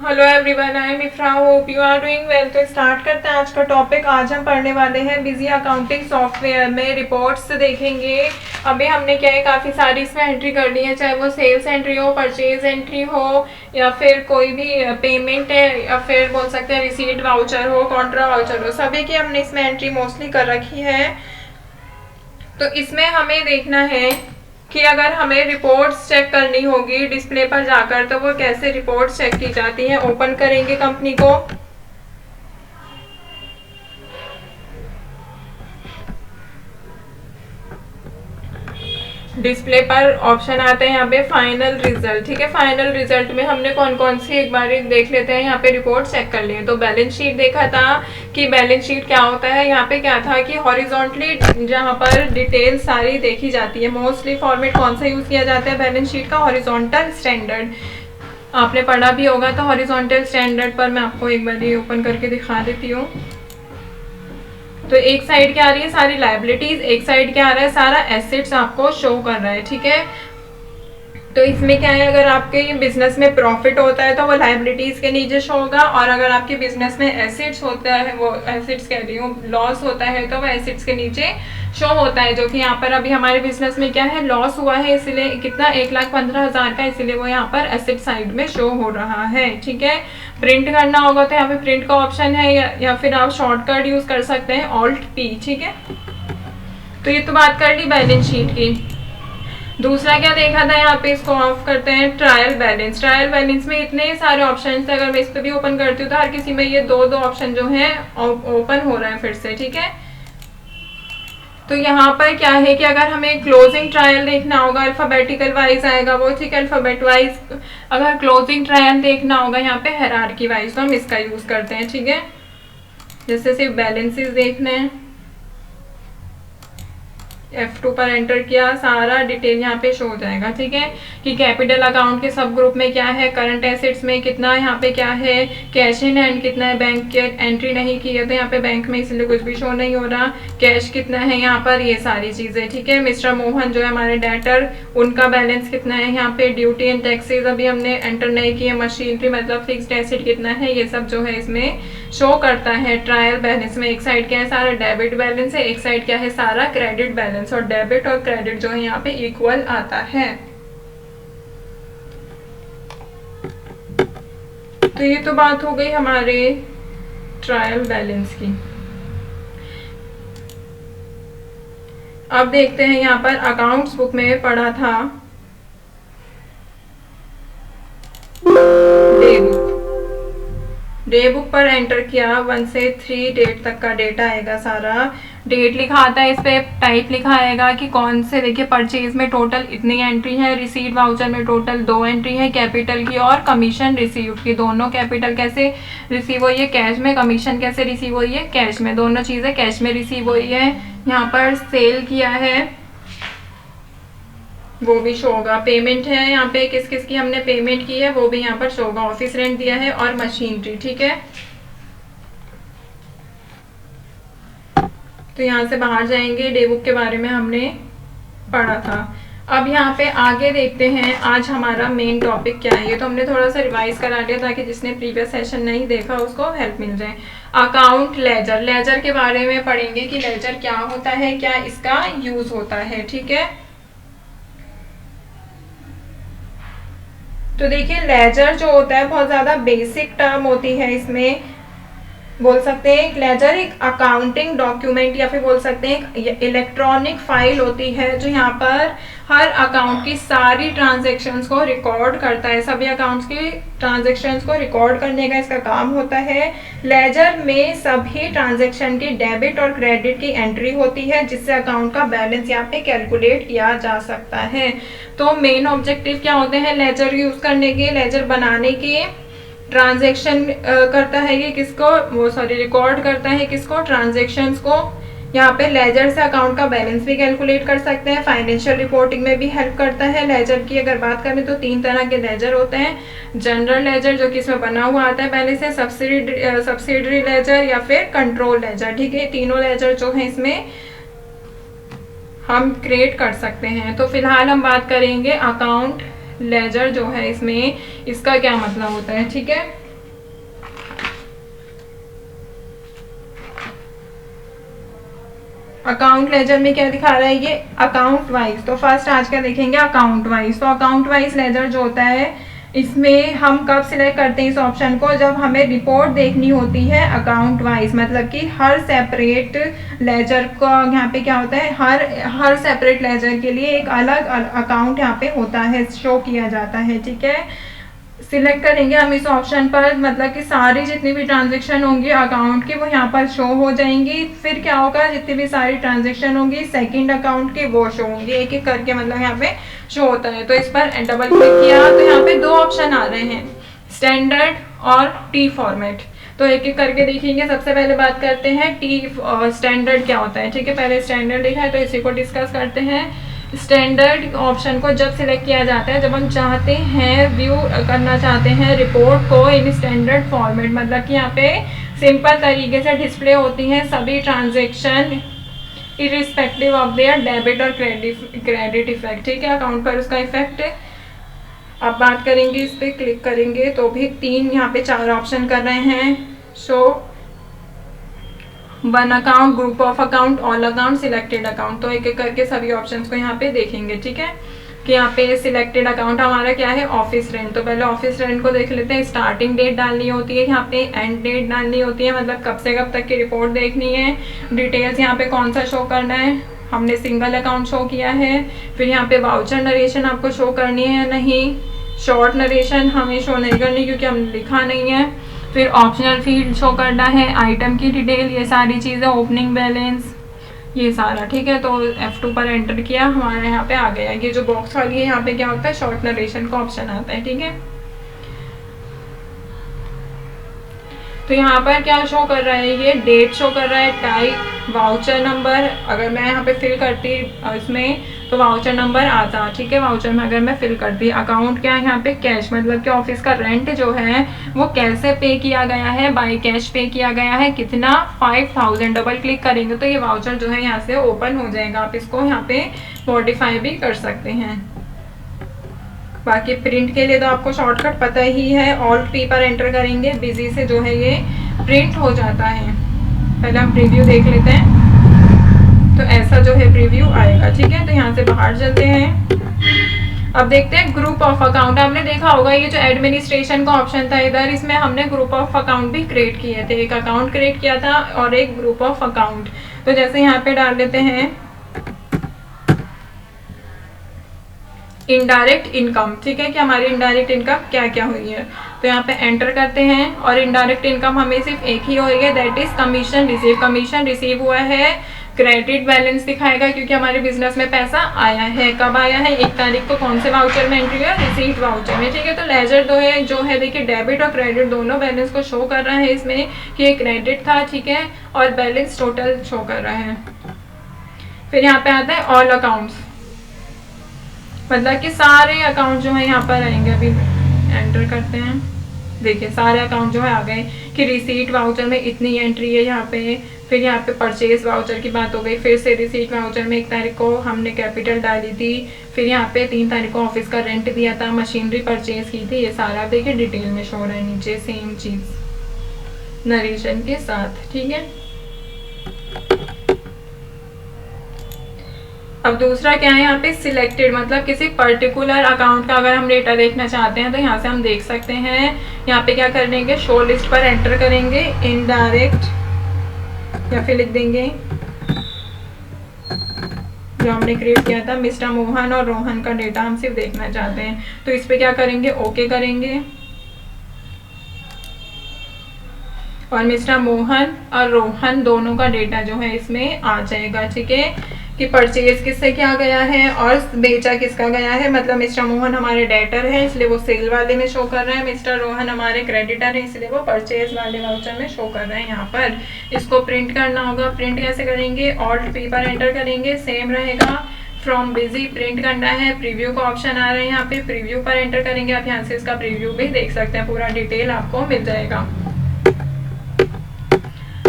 Hello everyone, I am Ifra, hope you are doing well. तो start करते हैं आज का टॉपिक। आज हम पढ़ने वाले हैं बिजी अकाउंटिंग सॉफ्टवेयर में रिपोर्ट्स देखेंगे। अभी हमने क्या है, काफ़ी सारी इसमें एंट्री करनी है, चाहे वो सेल्स एंट्री हो, परचेज एंट्री हो, या फिर कोई भी पेमेंट है, या फिर बोल सकते हैं रिसीट वाउचर हो, कॉन्ट्रा वाउचर हो, सभी की हमने इसमें एंट्री मोस्टली कर रखी है। तो इसमें हमें देखना है कि अगर हमें रिपोर्ट्स चेक करनी होगी डिस्प्ले पर जाकर, तो वो कैसे रिपोर्ट्स चेक की जाती हैं। ओपन करेंगे कंपनी को। डिस्प्ले पर ऑप्शन आता है यहाँ पे फाइनल रिजल्ट। ठीक है, फाइनल रिजल्ट में हमने कौन कौन सी एक बार देख लेते हैं। यहाँ पे रिपोर्ट चेक कर लिए तो बैलेंस शीट देखा था कि बैलेंस शीट क्या होता है। यहाँ पे क्या था कि हॉरिजॉन्टली जहाँ पर डिटेल सारी देखी जाती है। मोस्टली फॉर्मेट कौन सा यूज किया जाता है बैलेंस शीट का, हॉरिजॉन्टल स्टैंडर्ड। आपने पढ़ा भी होगा। तो हॉरिजॉन्टल स्टैंडर्ड पर मैं आपको एक बार ये ओपन करके दिखा देती हूँ। तो एक साइड क्या आ रही है सारी लाइबिलिटीज, एक साइड क्या आ रहा है सारा एसेट्स आपको शो कर रहा है। ठीक है, तो इसमें क्या है, अगर आपके बिजनेस में प्रॉफिट होता है तो वो लाइबिलिटीज के नीचे शो होगा, और अगर आपके बिजनेस में एसेट्स होता है, वो एसेट्स कह रही हूँ, लॉस होता है तो वो एसेट्स के नीचे शो होता है। जो कि यहाँ पर अभी हमारे बिजनेस में क्या है, लॉस हुआ है, इसलिए कितना 1,15,000 का, इसीलिए वो यहाँ पर एसेट साइड में शो हो रहा है। ठीक है, प्रिंट करना होगा तो यहाँ पे प्रिंट का ऑप्शन है, या फिर आप शॉर्टकट यूज कर सकते हैं Alt+P। ठीक है, तो ये तो बात कर ली बैलेंस शीट की। दूसरा क्या देखा था, यहाँ पे इसको ऑफ करते हैं, ट्रायल बैलेंस। ट्रायल बैलेंस में इतने सारे ऑप्शन थे, अगर मैं इस पर भी ओपन करती हूँ तो हर किसी में ये दो दो ऑप्शन जो है ओपन हो रहा है फिर से। ठीक है, तो यहाँ पर क्या है कि अगर हमें क्लोजिंग ट्रायल देखना होगा, अल्फाबेटिकल वाइज आएगा वो। ठीक है, अल्फाबेट वाइज अगर क्लोजिंग ट्रायल देखना होगा यहाँ पे हायरार्की वाइज, तो हम इसका यूज करते हैं। ठीक है, जैसे सिर्फ बैलेंसेस देखने हैं, F2 पर एंटर किया, सारा डिटेल यहाँ पे शो हो जाएगा। ठीक है, कि कैपिटल अकाउंट के सब ग्रुप में क्या है, करंट एसेट्स में कितना, यहाँ पे क्या है, कैश इन हैंड कितना है, बैंक के एंट्री नहीं की है तो यहाँ पे बैंक में इसलिए कुछ भी शो नहीं हो रहा, कैश कितना है यहाँ पर, ये सारी चीज़ें। ठीक है, मिस्टर मोहन जो है हमारे डेटर, उनका बैलेंस कितना है यहाँ पे, ड्यूटी एंड टैक्सेज अभी हमने एंटर नहीं किए, मशीनरी मतलब फिक्स्ड एसेट कितना है, ये सब जो है इसमें शो करता है। ट्रायल बैलेंस में एक साइड क्या है, सारा डेबिट बैलेंस है, एक साइड क्या है, सारा क्रेडिट बैलेंस, और डेबिट और क्रेडिट जो है यहाँ पे इक्वल आता है। तो ये तो बात हो गई हमारे ट्रायल बैलेंस की। अब देखते हैं यहाँ पर अकाउंट्स बुक में पढ़ा था डे बुक। डे बुक पर एंटर किया, 1 से 3 डेट तक का डेटा आएगा, सारा डेट लिखा आता है, इस पे टाइप लिखा आएगा कि कौन से, देखिए परचेज में टोटल इतनी एंट्री है, रिसीट वाउचर में टोटल 2 एंट्री है, कैपिटल की और कमीशन रिसीव की। दोनों कैपिटल कैसे रिसीव हुई है, कैश में, कमीशन कैसे रिसीव हुई है, कैश में, दोनों चीज़ें कैश में रिसीव हुई है। यहाँ पर सेल किया है वो भी शो होगा, पेमेंट है यहाँ पे किस किस की हमने पेमेंट की है वो भी यहाँ पर शो होगा, ऑफिस रेंट दिया है और मशीनरी। ठीक है, तो यहाँ से बाहर जाएंगे, डे बुक के बारे में हमने पढ़ा था। अब यहाँ पे आगे देखते हैं आज हमारा मेन टॉपिक क्या है। ये तो हमने थोड़ा सा रिवाइज करा लिया ताकि जिसने प्रीवियस सेशन नहीं देखा उसको हेल्प मिल जाए। अकाउंट लेजर, लेजर के बारे में पढ़ेंगे कि लेजर क्या होता है, क्या इसका यूज होता है। ठीक है, तो देखिए लेजर जो होता है बहुत ज़्यादा बेसिक टर्म होती है, इसमें बोल सकते हैं लेजर एक अकाउंटिंग डॉक्यूमेंट या फिर बोल सकते हैं एक इलेक्ट्रॉनिक फाइल होती है जो यहाँ पर हर अकाउंट की सारी ट्रांजैक्शंस को रिकॉर्ड करता है। सभी अकाउंट्स की ट्रांजैक्शंस को रिकॉर्ड करने का इसका काम होता है। लेजर में सभी ट्रांजैक्शन की डेबिट और क्रेडिट की एंट्री होती है जिससे अकाउंट का बैलेंस यहाँ पे कैलकुलेट किया जा सकता है। तो मेन ऑब्जेक्टिव क्या होते हैं लेजर यूज करने के, लेजर बनाने के, ट्रांजैक्शन करता है ये किसको, वो सॉरी रिकॉर्ड करता है किसको, ट्रांजैक्शंस को। यहाँ पे लेजर से अकाउंट का बैलेंस भी कैलकुलेट कर सकते हैं, फाइनेंशियल रिपोर्टिंग में भी हेल्प करता है। लेजर की अगर बात करें तो 3 तरह के लेजर होते हैं। जनरल लेजर जो कि इसमें बना हुआ आता है पहले से, सब्सिडरी लेजर या फिर कंट्रोल लेजर। ठीक है, तीनों लेजर जो है इसमें हम क्रिएट कर सकते हैं। तो फिलहाल हम बात करेंगे अकाउंट लेजर जो है इसमें, इसका क्या मतलब होता है। ठीक है, अकाउंट लेजर में क्या दिखा रहा है ये अकाउंट वाइज। तो फर्स्ट आज क्या देखेंगे अकाउंट वाइज। तो अकाउंट वाइज लेजर जो होता है इसमें हम कब सिलेक्ट करते हैं इस ऑप्शन को, जब हमें रिपोर्ट देखनी होती है अकाउंट वाइज, मतलब कि हर सेपरेट लेजर को यहाँ पे क्या होता है हर सेपरेट लेजर के लिए एक अलग अकाउंट यहाँ पे होता है, शो किया जाता है। ठीक है, सिलेक्ट करेंगे हम इस ऑप्शन पर, मतलब कि सारी जितनी भी ट्रांजेक्शन होंगी अकाउंट की वो यहाँ पर शो हो जाएंगी। फिर क्या होगा, जितनी भी सारी ट्रांजेक्शन होंगी सेकंड अकाउंट की वो शो होंगी, एक एक करके मतलब यहाँ पे शो होता है। तो इस पर डबल क्लिक किया तो यहाँ पे दो ऑप्शन आ रहे हैं, स्टैंडर्ड और टी फॉर्मेट। तो एक एक करके देखेंगे। सबसे पहले बात करते हैं टी स्टैंडर्ड क्या होता है। ठीक है, पहले स्टैंडर्ड लिखा है तो इसी को डिस्कस करते हैं। स्टैंडर्ड ऑप्शन को जब सिलेक्ट किया जाता है जब हम चाहते हैं व्यू करना चाहते हैं रिपोर्ट को इन स्टैंडर्ड फॉर्मेट, मतलब कि यहाँ पे सिंपल तरीके से डिस्प्ले होती हैं सभी transaction irrespective of their debit और क्रेडिट इफेक्ट। ठीक है, अकाउंट पर उसका इफेक्ट है। अब बात करेंगे, इस पर क्लिक करेंगे तो भी तीन यहाँ पे चार ऑप्शन कर रहे हैं, show one account, group of account, all account, selected account. तो एक एक करके सभी ऑप्शंस को यहाँ पे देखेंगे। ठीक है, कि यहाँ पे सिलेक्टेड अकाउंट हमारा क्या है ऑफिस रेंट। तो पहले ऑफिस रेंट को देख लेते हैं। स्टार्टिंग डेट डालनी होती है, यहाँ पे एंड डेट डालनी होती है, मतलब कब से कब तक की रिपोर्ट देखनी है। डिटेल्स यहाँ पे कौन सा शो करना है, हमने सिंगल अकाउंट शो किया है। फिर यहाँ पे वाउचर नरेशन आपको शो करनी है या नहीं, शॉर्ट नरेशन हमें शो नहीं करनी क्योंकि हम लिखा नहीं है। फिर ऑप्शनल फील्ड शो करना है, आइटम की डिटेल, ये सारी चीज़ें, ओपनिंग बैलेंस, ये सारा। ठीक है, तो F2 पर एंटर किया, हमारे यहाँ पे आ गया। ये जो बॉक्स वाली है यहाँ पे क्या होता है शॉर्ट नरेशन का ऑप्शन आता है। ठीक है, तो यहाँ पर क्या शो कर रहा है, ये डेट शो कर रहा है, टाइप, वाउचर नंबर। अगर मैं यहाँ पे फिल करती इसमें तो वाउचर नंबर आता। ठीक है, वाउचर में अगर मैं फिल करती, अकाउंट क्या है यहाँ पे कैश, मतलब कि ऑफिस का रेंट जो है वो कैसे पे किया गया है, बाय कैश पे किया गया है, कितना 5000। डबल क्लिक करेंगे तो ये वाउचर जो है यहाँ से ओपन हो जाएगा। आप इसको यहाँ पे मॉडिफाई भी कर सकते हैं। बाकी प्रिंट के लिए तो आपको शॉर्टकट पता ही है, ऑल्ट पी पर एंटर करेंगे, बिजी से जो है ये प्रिंट हो जाता है। पहले हम प्रीव्यू देख लेते हैं, तो ऐसा जो है प्रीव्यू आएगा। ठीक है, तो यहाँ से बाहर चलते हैं। अब देखते हैं ग्रुप ऑफ अकाउंट। आपने देखा होगा ये जो एडमिनिस्ट्रेशन का ऑप्शन था इधर, इसमें हमने ग्रुप ऑफ अकाउंट भी क्रिएट किए थे, एक अकाउंट क्रिएट किया था और एक ग्रुप ऑफ अकाउंट। तो जैसे यहाँ पे डाल देते हैं इनडायरेक्ट इनकम। ठीक है, कि हमारी इनडायरेक्ट इनकम क्या क्या हुई है, तो यहाँ पे एंटर करते हैं। और इनडायरेक्ट इनकम हमें सिर्फ एक ही हुई है, that is commission receive. Commission receive हुआ है, क्रेडिट बैलेंस दिखाएगा क्योंकि हमारे बिजनेस में पैसा आया है। कब आया है, 1 तारीख को। कौन से वाउचर में एंट्री है, रिसीट वाउचर में। ठीक है, तो लेजर जो है देखिए डेबिट और क्रेडिट दोनों बैलेंस को शो कर रहा है इसमें कि ये क्रेडिट था। ठीक है, और बैलेंस टोटल शो कर रहा है। फिर यहाँ पे आता है ऑल अकाउंट्स, मतलब कि सारे अकाउंट जो है यहाँ पर आएंगे। अभी एंटर करते हैं, देखिए सारे अकाउंट जो है आ गए कि रिसीट वाउचर में इतनी एंट्री है यहाँ पे। फिर यहाँ पे परचेज वाउचर की बात हो गई, फिर से रिसीट वाउचर में 1 तारीख को हमने कैपिटल डाली थी, फिर यहाँ पे 3 तारीख को ऑफिस का रेंट दिया था, मशीनरी परचेज की थी, ये सारा देखिए डिटेल में शो रहा है नीचे, सेम चीज़ नरेशन के साथ। ठीक है, अब दूसरा क्या है यहाँ पे सिलेक्टेड, मतलब किसी पर्टिकुलर अकाउंट का अगर हम डेटा देखना चाहते हैं तो यहाँ से हम देख सकते हैं। यहाँ पे क्या करेंगे, शो लिस्ट पर एंटर करेंगे, इनडायरेक्ट, या फिर लिख देंगे जो हमने क्रिएट किया था मिस्टर मोहन और रोहन का डेटा हम सिर्फ देखना चाहते हैं। तो इस पे क्या करेंगे, ओके करेंगे, और मिस्टर मोहन और रोहन दोनों का डेटा जो है इसमें आ जाएगा। ठीक है, कि परचेज किससे किया गया है और बेचा किसका गया है, मतलब मिस्टर मोहन हमारे डेटर है इसलिए वो सेल वाले में शो कर रहे हैं, मिस्टर रोहन हमारे क्रेडिटर है इसलिए वो परचेज वाले वाउचर में शो कर रहे हैं। यहाँ पर इसको प्रिंट करना होगा। प्रिंट कैसे करेंगे, ऑल्ट पी पर एंटर करेंगे, सेम रहेगा, फ्रॉम बिजी प्रिंट करना है। प्रीव्यू का ऑप्शन आ रहा है यहाँ पे, प्रीव्यू पर एंटर करेंगे, आप यहाँ से इसका प्रीव्यू भी देख सकते हैं, पूरा डिटेल आपको मिल जाएगा।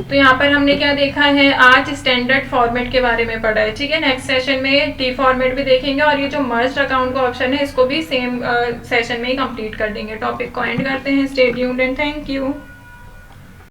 तो यहाँ पर हमने क्या देखा है, आज स्टैंडर्ड फॉर्मेट के बारे में पढ़ा है। ठीक है, नेक्स्ट सेशन में टी फॉर्मेट भी देखेंगे और ये जो मर्ज्ड अकाउंट का ऑप्शन है इसको भी सेम सेशन में ही कंप्लीट कर देंगे। टॉपिक को एंड करते हैं। Stay tuned and thank you.